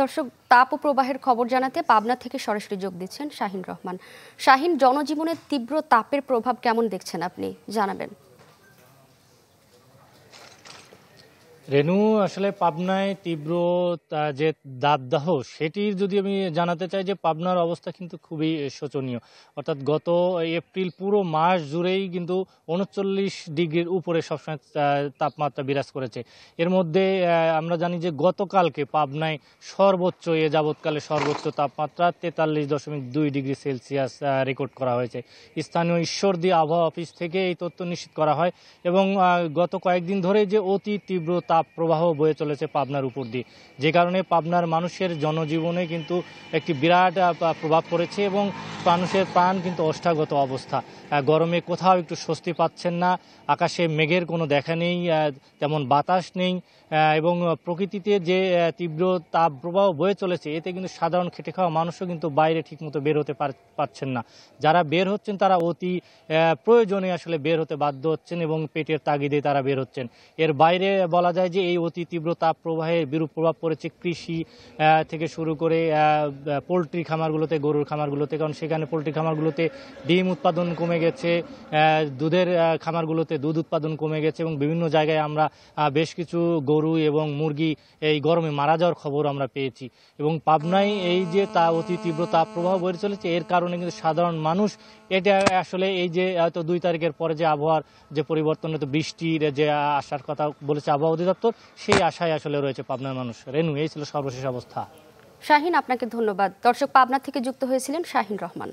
দর্শক, তাপ ও প্রবাহের খবর জানাতে পাবনা থেকে সরাসরি যোগ দিচ্ছেন শাহিন রহমান। শাহিন, জনজীবনে তীব্র তাপের প্রভাব কেমন দেখছেন আপনি, জানাবেন। রেনু, আসলে পাবনায় তীব্র যে দাবদাহ সেটির যদি আমি জানাতে চাই যে পাবনার অবস্থা কিন্তু খুবই শোচনীয়। অর্থাৎ গত এপ্রিল পুরো মাস জুড়েই কিন্তু ৩৯ ডিগ্রির উপরে সবসময় তাপমাত্রা বিরাজ করেছে। এর মধ্যে আমরা জানি যে গতকালকে পাবনায় সর্বোচ্চ যাবৎকালে সর্বোচ্চ তাপমাত্রা ৪৩.২ ডিগ্রি সেলসিয়াস রেকর্ড করা হয়েছে। স্থানীয় ঈশ্বরদী আবহাওয়া অফিস থেকে এই তথ্য নিশ্চিত করা হয় এবং গত কয়েকদিন ধরে যে অতি তীব্র তাপ প্রবাহ বয়ে চলেছে পাবনার উপর দিয়ে, যে কারণে পাবনার মানুষের জনজীবনে কিন্তু একটি বিরাট প্রভাব পড়েছে এবং মানুষের প্রাণ কিন্তু ওষ্ঠাগত অবস্থা। গরমে কোথাও একটু স্বস্তি পাচ্ছেন না, আকাশে মেঘের কোনো দেখা নেই, তেমন বাতাস নেই এবং প্রকৃতিতে যে তীব্র তাপ প্রবাহ বয়ে চলেছে এতে কিন্তু সাধারণ খেটে খাওয়া মানুষও কিন্তু বাইরে ঠিকমতো বের হতে পারছেন না। যারা বের হচ্ছেন তারা অতি প্রয়োজনে আসলে বের হতে বাধ্য হচ্ছেন এবং পেটের তাগিদে তারা বের হচ্ছেন। এর বাইরে বলা যায় যে এই অতি তীব্র তাপ প্রবাহের বিরূপ প্রভাব পড়েছে কৃষি থেকে শুরু করে পোলট্রি খামারগুলোতে, গরুর খামারগুলোতে, কারণ সেখানে পোলট্রি খামারগুলোতে ডিম উৎপাদন কমে গেছে, দুধের খামারগুলোতে দুধ উৎপাদন কমে গেছে এবং বিভিন্ন জায়গায় আমরা বেশ কিছু গরু এবং মুরগি এই গরমে মারা যাওয়ার খবর আমরা পেয়েছি। এবং পাবনায় এই যে অতি তীব্র তাপ প্রবাহ বয়ে চলেছে এর কারণে কিন্তু সাধারণ মানুষ এটা আসলে এই যে হয়তো ২ তারিখের পরে যে আবহাওয়ার যে পরিবর্তন, হয়তো বৃষ্টির যে আসার কথা বলেছে আবহাওয়া অধিদপ্তর, সেই আশায় আসলে রয়েছে পাবনার মানুষ। রেনু, এই ছিল সর্বশেষ অবস্থা। শাহিন, আপনাকে ধন্যবাদ। দর্শক, পাবনা থেকে যুক্ত হয়েছিলেন শাহিন রহমান।